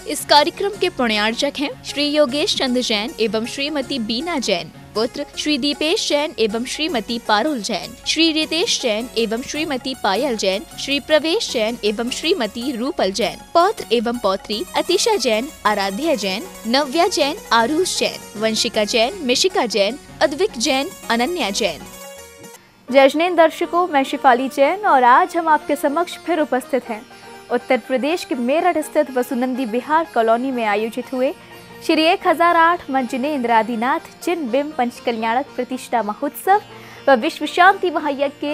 इस कार्यक्रम के पुण्यार्चक हैं श्री योगेश चंद्र जैन एवं श्रीमती बीना जैन, पुत्र श्री दीपेश जैन एवं श्रीमती पारुल जैन, श्री रितेश जैन एवं श्रीमती पायल जैन, श्री प्रवेश जैन एवं श्रीमती रूपल जैन, पौत्र एवं पौत्री अतिशा जैन, आराध्या जैन, नव्या जैन, आरुष जैन, वंशिका जैन, मिशिका जैन, अद्विक जैन, अनन्या जैन। जय जिनेंद्र दर्शकों, मैं शिफाली जैन और आज हम आपके समक्ष फिर उपस्थित हैं। उत्तर प्रदेश के मेरठ स्थित वसुनंदी विहार कॉलोनी में आयोजित हुए श्री 1008 जिनेंद्र आदिनाथ जिन बिंब पंचकल्याणक प्रतिष्ठा महोत्सव व विश्व शांति महायज्ञ के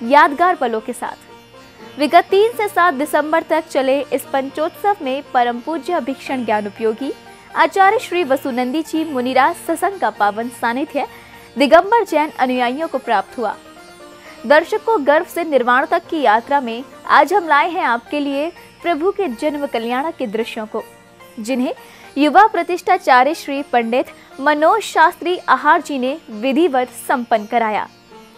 यादगार पलों के साथ। विगत 3 से 7 दिसंबर तक चले इस पंचोत्सव में परम पूज्य अभीक्षण ज्ञान उपयोगी आचार्य श्री वसुनंदी जी मुनिराज सत्संग का पावन सानिध्य दिगंबर जैन अनुयायियों को प्राप्त हुआ। दर्शकों, गर्भ से निर्वाण तक की यात्रा में आज हम लाए हैं आपके लिए प्रभु के जन्म कल्याण के दृश्यों को, जिन्हें युवा प्रतिष्ठाचार्य श्री पंडित मनोज शास्त्री आहार जी ने विधिवत संपन्न कराया।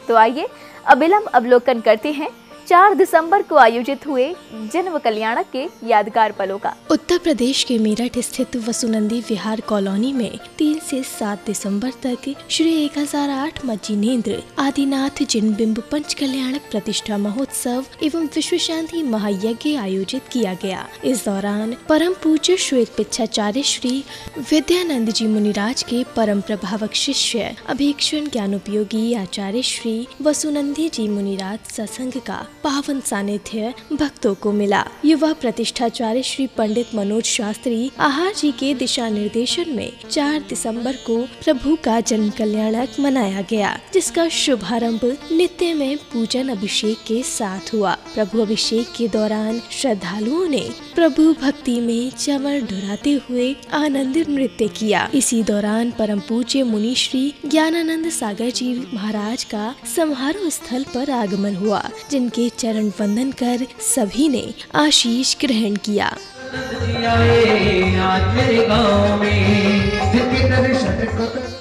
तो आइए अविलंब अवलोकन करते हैं 4 दिसंबर को आयोजित हुए जन्म कल्याणक के यादगार पलों का। उत्तर प्रदेश के मेरठ स्थित वसुनंदी विहार कॉलोनी में 3 से 7 दिसंबर तक श्री 1008 जिनेंद्र आदिनाथ जिन बिंब पंचकल्याणक प्रतिष्ठा महोत्सव एवं विश्व शांति महायज्ञ आयोजित किया गया। इस दौरान परम पूज्य श्वेत पिच्छाचार्य श्री विद्यानंद जी मुनिराज के परम प्रभावक शिष्य अभीक्षण ज्ञानोपयोगी आचार्य श्री वसुनंदी जी मुनिराज सत्संग का पावन सानिध्य भक्तों को मिला। युवा प्रतिष्ठाचार्य श्री पंडित मनोज शास्त्री आहार जी के दिशा निर्देशन में 4 दिसंबर को प्रभु का जन्म कल्याणक मनाया गया, जिसका शुभारंभ नित्य में पूजन अभिषेक के साथ हुआ। प्रभु अभिषेक के दौरान श्रद्धालुओं ने प्रभु भक्ति में चंवर ढुराते हुए आनंदित नृत्य किया। इसी दौरान परम पूज्य मुनि श्री ज्ञानानंद सागर जी महाराज का समारोह स्थल पर आगमन हुआ, जिनके चरण वंदन कर सभी ने आशीष ग्रहण किया।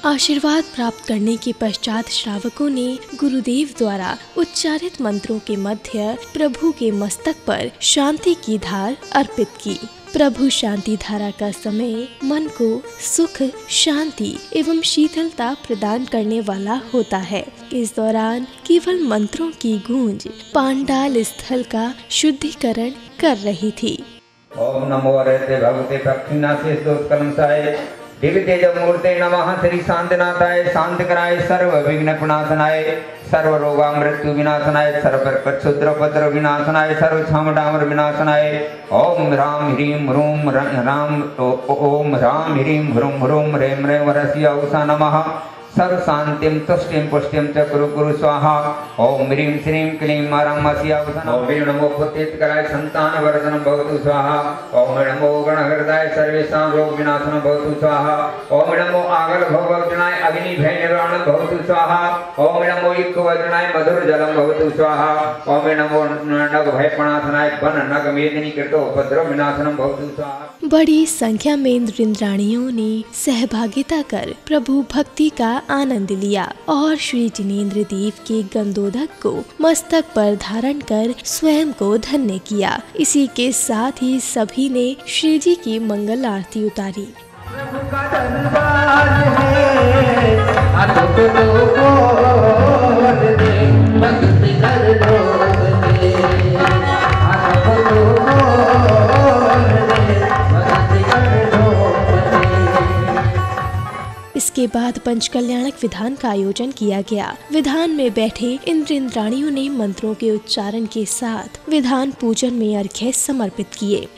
आशीर्वाद प्राप्त करने के पश्चात श्रावकों ने गुरुदेव द्वारा उच्चारित मंत्रों के मध्य प्रभु के मस्तक पर शांति की धार अर्पित की। प्रभु शांति धारा का समय मन को सुख, शांति एवं शीतलता प्रदान करने वाला होता है। इस दौरान केवल मंत्रों की गूंज पांडाल स्थल का शुद्धिकरण कर रही थी। ओम नमो रहते भगवते प्रक्षिणाशेष दोष कलंसाय दिव्य तेज मूर्ते नमः श्री शांतिनाथाय शांति कराय सर्व विघ्न विनाशनाय सर्व रोगा मृत्यु विनाशनाय सर्व क्षुद्र विनाशनाय सर्व छामडामर विनाशनाय ओम राम ह्रीम ह्रूम राम ओम राम ह्रीम ह्रूम ह्रूम रेम रेम वरस्य उषा नमः सर्व शांतिम तुष्टिम पुष्टिम च कुरु कुरु स्वाहा ओम ह्रीं श्रीं क्लीं मारामस्या ओम नमो पुत्तितकराय संतान वर्धनम भवतु स्वाहा ओम नमो गणहृदय सर्वेषां रोग विनाशनम भवतु स्वाहा ओम नमो आगल भववज्जनाय अग्नि भय निवारणम भवतु स्वाहा ओम नमो इक्कवज्जनाय मधुर जलम भवतु स्वाहा ओम नमो नग भय प्रणाशनाय वन नग मेदिनी कृतो उपद्रव विनाशनम भवतु स्वाहा। बड़ी संख्या में इंद्राणियों ने सहभागिता कर प्रभु भक्ति का आनंद लिया और श्री जिनेंद्र देव के गंधोदक को मस्तक पर धारण कर स्वयं को धन्य किया। इसी के साथ ही सभी ने श्री जी की मंगल आरती उतारी। इसके बाद पंचकल्याणक विधान का आयोजन किया गया। विधान में बैठे इंद्राणियों ने मंत्रों के उच्चारण के साथ विधान पूजन में अर्घ्य समर्पित किए।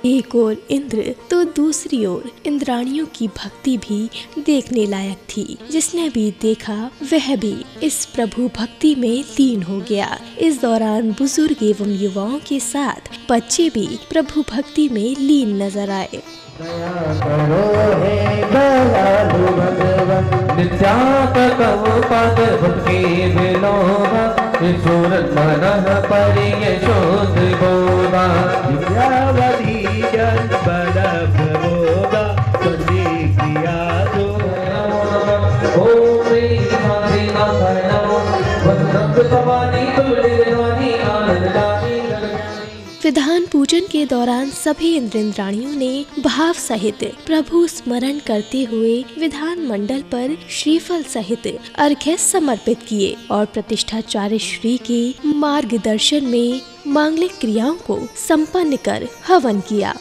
एक ओर इंद्र तो दूसरी ओर इंद्राणियों की भक्ति भी देखने लायक थी। जिसने भी देखा वह भी इस प्रभु भक्ति में लीन हो गया। इस दौरान बुजुर्ग एवं युवाओं के साथ बच्चे भी प्रभु भक्ति में लीन नजर आए। सूरत मन पर ये शोध बोला विधान पूजन के दौरान सभी इंद्राणियों ने भाव सहित प्रभु स्मरण करते हुए विधान मंडल पर श्रीफल सहित अर्घ्य समर्पित किए और प्रतिष्ठाचार्य श्री के मार्गदर्शन में मांगलिक क्रियाओं को संपन्न कर हवन किया।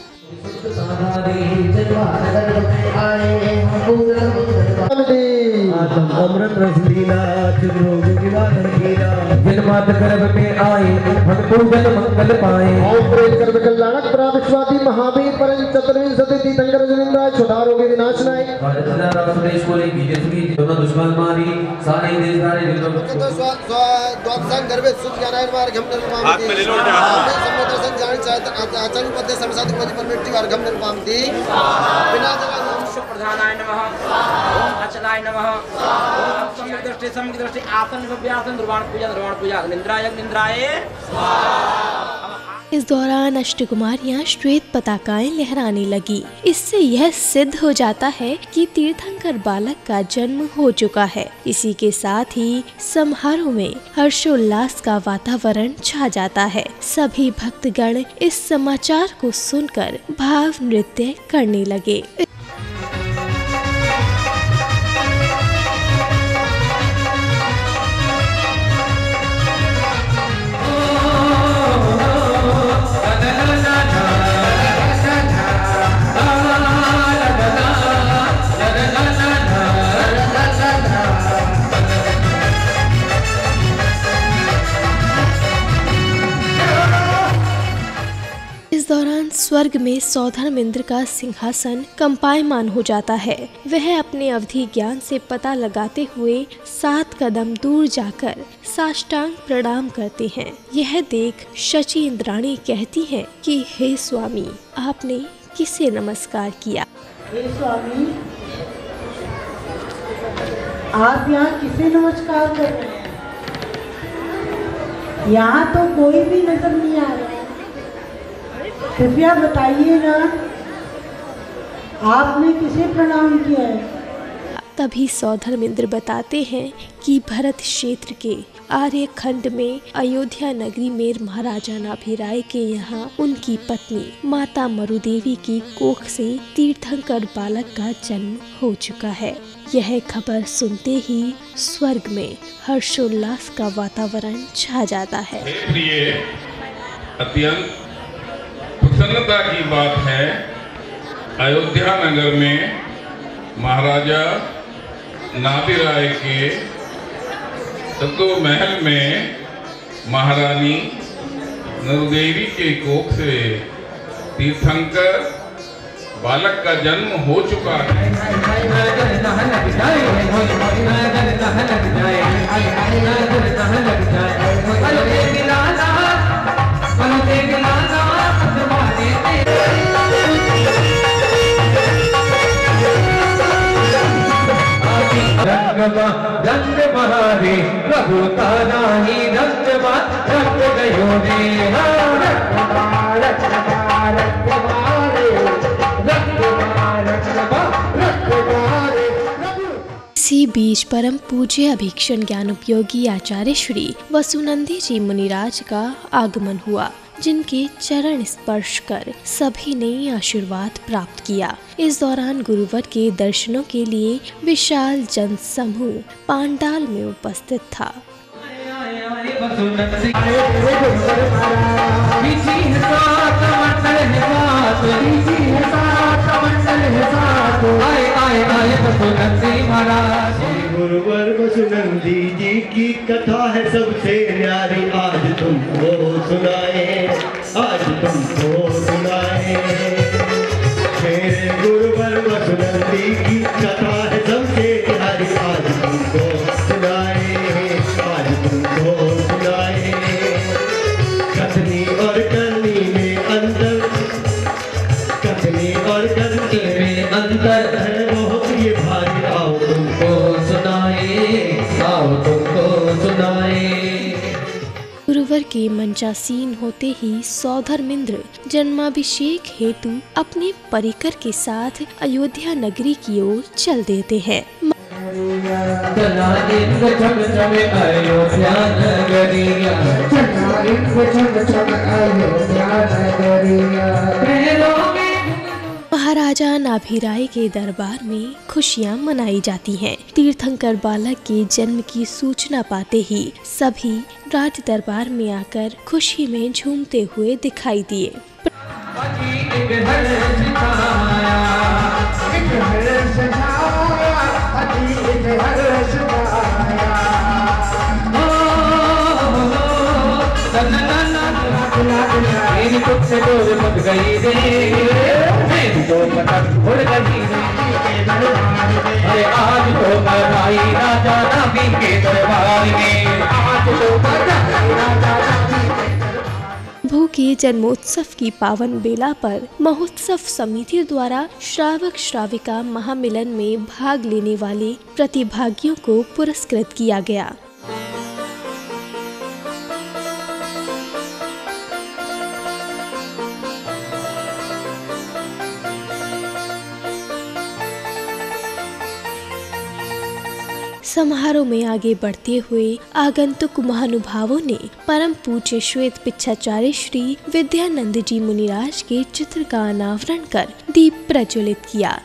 अमृत रस लीला चिद्रोग निवारण कीला जिन मात गर्भ में आए हम पूजन मंगल पाए। ओम प्रेत गर्भ कल्याणक प्राविश्वादी महावीर परम चतुर्विंशति तीर्थंकर जनिंद्राय छोटारों के विनाशनाय सुरेश को लेगी जिसकी दोनों दुश्मन मारी सारे देश सारे द्वादशां गर्भे सुख ज्ञानाय मार्गम निर्मामति हाथ में ले लो आमें सम्मेदर्शन जान चाहत आचरण पद्य समसाधि पद परमेष्टि मार्गम निर्मामति बिना जगह नमः प्रधानाय नमः ओम अचलाय नमः ओम सम्यक दृष्टि आसन व्यासन निर्वाण पूजा निंद्राय निंद्राय। इस दौरान अष्टकुमारियां श्वेत पताकाएं लहराने लगी। इससे यह सिद्ध हो जाता है कि तीर्थंकर बालक का जन्म हो चुका है। इसी के साथ ही समारोह में हर्षोल्लास का वातावरण छा जाता है। सभी भक्तगण इस समाचार को सुनकर भाव नृत्य करने लगे। इस दौरान स्वर्ग में सौधर्मेंद्र का सिंहासन कंपायमान हो जाता है। वह अपने अवधि ज्ञान से पता लगाते हुए 7 कदम दूर जाकर साष्टांग प्रणाम करते हैं। यह देख शची इंद्राणी कहती है कि हे स्वामी, आपने किसे नमस्कार किया? हे स्वामी, आप यहाँ किसे नमस्कार कर रहे हैं? यहाँ तो कोई भी नजर नहीं आ रहा है। कृपया बताइए ना, आपने किसे प्रणाम किया है? तभी सौधर्मेंद्र बताते हैं कि भरत क्षेत्र के आर्यखंड में अयोध्या नगरी में महाराजा नाभिराय के यहाँ उनकी पत्नी माता मरुदेवी की कोख से तीर्थंकर बालक का जन्म हो चुका है। यह खबर सुनते ही स्वर्ग में हर्षोल्लास का वातावरण छा जाता है। अत्यंत प्रसन्नता की बात है, अयोध्या नगर में महाराजा नाभिराय के तत्व महल में महारानी मरुदेवी के कोख से तीर्थंकर बालक का जन्म हो चुका है। रंग बहारे प्रभु तारा ही रंग गयो इसी बीच परम पूज्य अभीक्षण ज्ञान उपयोगी आचार्य श्री वसुनंदी जी मुनिराज का आगमन हुआ, जिनके चरण स्पर्श कर सभी ने आशीर्वाद प्राप्त किया। इस दौरान गुरुवर के दर्शनों के लिए विशाल जनसमूह पांडाल में उपस्थित था। गुरुवर वसुनंदी जी की कथा है सबसे न्यारी, आज तुमको सुनाए, आज तुमको सुनाए। मेरे गुरुवर वसुनंदी की कथा है सबसे न्यारी, आज तुमको सुनाए, आज तुमको सुनाए। कथनी और करनी में अंतर, कथनी और करनी में अंतर है बहुत ये भारी, आओ तुमको सुनाए, आओ तुमको सुनाए। गुरुवर के मंचासीन होते ही सौधर्मेंद्र जन्माभिषेक हेतु अपने परिकर के साथ अयोध्या नगरी की ओर चल देते हैं। चला इंद्र छम छम अयोध्या नगरिया, चला इंद्र छम छम अयोध्या नगरिया। महाराजा नाभिराय के दरबार में खुशियां मनाई जाती हैं। तीर्थंकर बालक के जन्म की सूचना पाते ही सभी राज दरबार में आकर खुशी में झूमते हुए दिखाई दिए। मेरी कुछ से डोर मत गई रे, मेरी तो पतंग उड़ गई रे। अरे आज तो बधाई राजा नाभि के दरबार में, आज तो बधाई राजा नाभि के दरबार। प्रभु के जन्मोत्सव की पावन बेला पर महोत्सव समिति द्वारा श्रावक श्राविका महामिलन में भाग लेने वाले प्रतिभागियों को पुरस्कृत किया गया। समारोह में आगे बढ़ते हुए आगंतुक महानुभावों ने परम पूज्य श्वेत पिच्छाचार्य श्री विद्यानंद जी मुनिराज के चित्र का अनावरण कर दीप प्रज्वलित किया।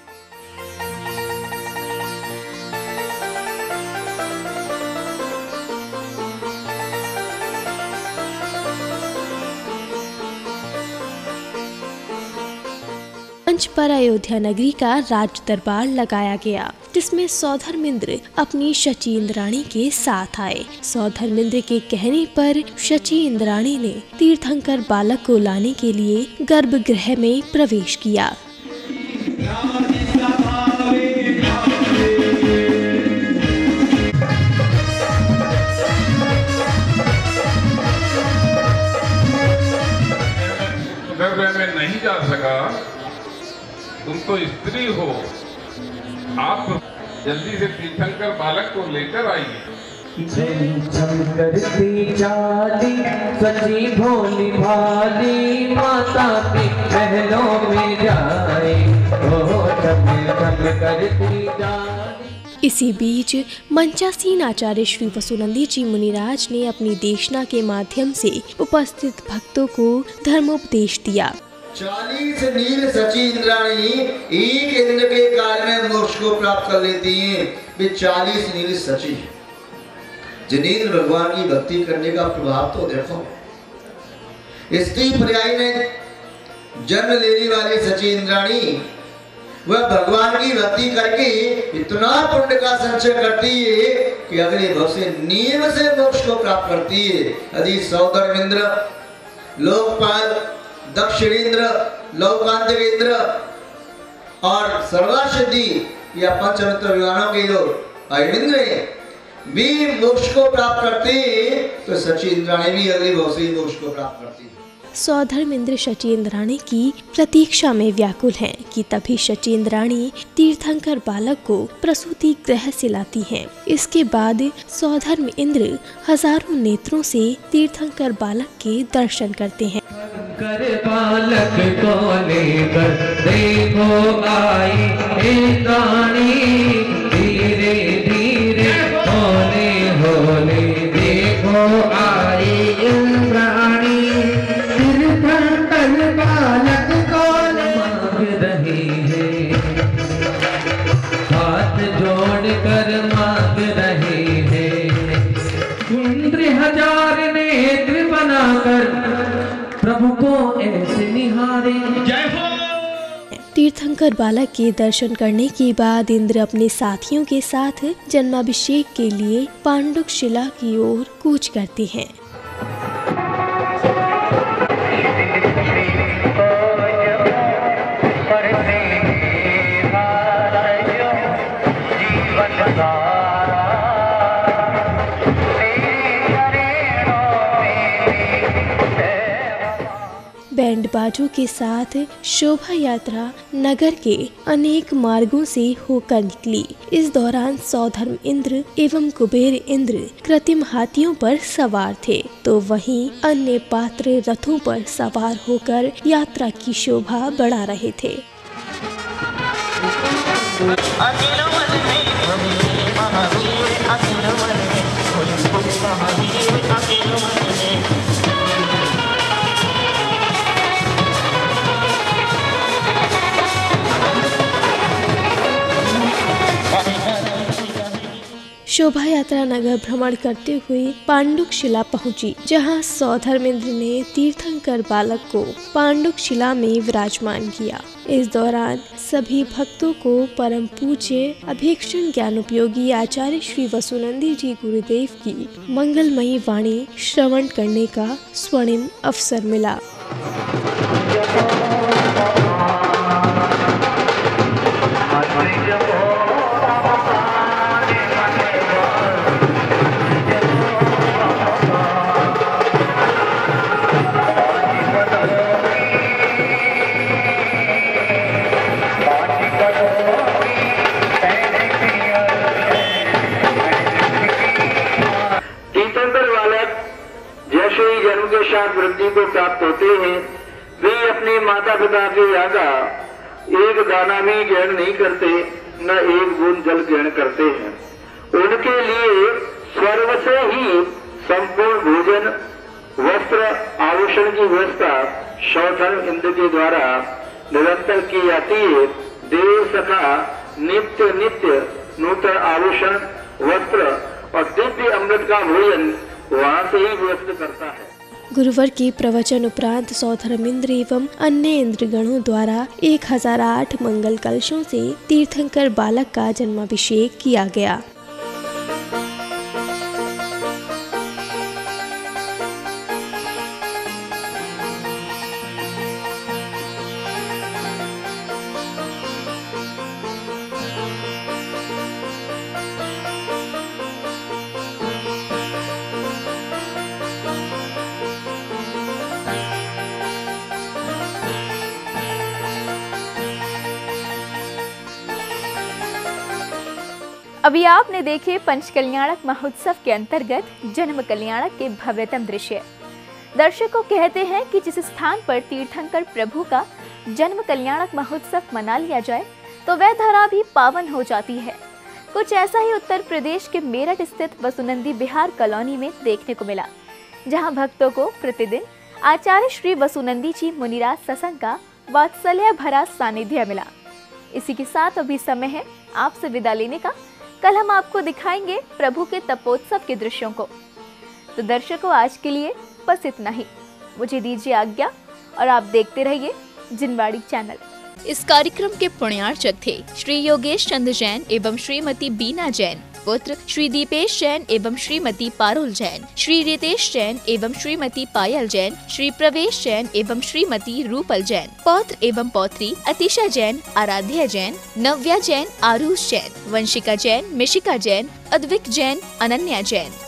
मंच पर अयोध्या नगरी का राज दरबार लगाया गया, जिसमें सौधर्मेंद्र अपनी शची इंद्राणी के साथ आए। सौधर्मेंद्र के कहने पर शची इंद्राणी ने तीर्थंकर बालक को लाने के लिए गर्भगृह में प्रवेश किया। गर्भ में नहीं जा सका, तुम तो स्त्री हो, आप जल्दी से तीर्थंकर बालक को लेकर आइए। झम करती चाली सची भोली भाली, माता के महलों में जाए, ओ झम करती चाली। इसी बीच मंचासीन आचार्य श्री वसुनंदी जी मुनिराज ने अपनी देशना के माध्यम से उपस्थित भक्तों को धर्मोपदेश दिया। 40 नील सची इंद्राणी एक इंद्र के काल में मोक्ष को प्राप्त कर लेती हैं। वे 40 नील सची जिनेंद्र भगवान की भक्ति करने का प्रभाव तो देखो। स्त्री पर्याय में जन्म लेने वाली सची इंद्राणी वह भगवान की भक्ति करके इतना पुण्य का संचय करती है कि अगले भव से नियम से मोक्ष को प्राप्त करती है। यदि सौधर्मेंद्र, लोकपाल, दक्षिणेंद्र, लौकांतिकेंद्र और सर्वासिद्धि या पंचरत्न विमानों के जो इंद्र भी मोक्ष को प्राप्त करते हैं, तो सची इंद्राणी भी अगली भव से मोक्ष को प्राप्त करती है। सौधर्मेंद्र शची इंद्राणी की प्रतीक्षा में व्याकुल हैं कि तभी शची इंद्राणी तीर्थंकर बालक को प्रसूति गृह से लाती हैं। इसके बाद सौधर्म इंद्र हजारों नेत्रों से तीर्थंकर बालक के दर्शन करते हैं। कर बालक को लेकर देखो आई इंद्राणी, धीरे धीरे होले होले देखो आई इंद्राणी। तीर्थंकर बालक को मांग रही है, हाथ जोड़ कर मांग रही है। इंद्र हजार नेत्र बनाकर प्रभु को ऐसे निहारे। जय हो। तीर्थंकर बालक के दर्शन करने के बाद इंद्र अपने साथियों के साथ जन्माभिषेक के लिए पांडुक शिला की ओर कूच करते हैं। बैंड बाजों के साथ शोभा यात्रा नगर के अनेक मार्गों से होकर निकली। इस दौरान सौधर्म इंद्र एवं कुबेर इंद्र कृत्रिम हाथियों पर सवार थे, तो वहीं अन्य पात्र रथों पर सवार होकर यात्रा की शोभा बढ़ा रहे थे। शोभा यात्रा नगर भ्रमण करते हुए पांडुक शिला पहुंची, जहां सौधर्मेंद्र ने तीर्थंकर बालक को पांडुक शिला में विराजमान किया। इस दौरान सभी भक्तों को परम पूज्य अभीक्षण ज्ञान उपयोगी आचार्य श्री वसुनंदी जी गुरुदेव की मंगलमयी वाणी श्रवण करने का स्वर्णिम अवसर मिला। जन्म के साथ वृद्धि को प्राप्त होते हैं, वे अपने माता पिता के आगा एक दाना भी ग्रहण नहीं करते, न एक बूंद जल ग्रहण करते हैं। उनके लिए स्वर्ग से ही संपूर्ण भोजन, वस्त्र, आभूषण की व्यवस्था सौधर्म इंद्र के द्वारा निरंतर की जाती है। देव सखा नित्य नित्य नूतन आभूषण, वस्त्र और दिव्य अमृत का भोजन वहाँ से ही व्यवस्थित करता है। गुरुवर के प्रवचन उपरांत सौधर्मेंद्र एवं अन्य इंद्रगणों द्वारा 1008 मंगल कलशों से तीर्थंकर बालक का जन्माभिषेक किया गया। अभी आपने देखे पंच कल्याणक महोत्सव के अंतर्गत जन्म कल्याणक के भव्यतम दृश्य। दर्शकों कहते हैं कि जिस स्थान पर तीर्थंकर प्रभु का जन्म कल्याणक महोत्सव मना लिया जाए तो वह धरा भी पावन हो जाती है। कुछ ऐसा ही उत्तर प्रदेश के मेरठ स्थित वसुनंदी विहार कॉलोनी में देखने को मिला, जहां भक्तों को प्रतिदिन आचार्य श्री वसुनंदी जी मुनिराज सत्संग का वात्सल्य भरा सानिध्य मिला। इसी के साथ अभी समय है आपसे विदा लेने का। कल हम आपको दिखाएंगे प्रभु के तपोत्सव के दृश्यों को। तो दर्शकों, आज के लिए बस इतना ही। मुझे दीजिए आज्ञा और आप देखते रहिए जिनवाड़ी चैनल। इस कार्यक्रम के पुण्यार्चक थे श्री योगेश चंद्र जैन एवं श्रीमती बीना जैन, पुत्र श्री दीपेश जैन एवं श्रीमती पारुल जैन, श्री रितेश जैन एवं श्रीमती पायल जैन, श्री प्रवेश जैन एवं श्रीमती रूपल जैन, पौत्र एवं पौत्री अतिशा जैन, आराध्या जैन, नव्या जैन, आरुष जैन, वंशिका जैन, मिशिका जैन, अद्विक जैन, अनन्या जैन।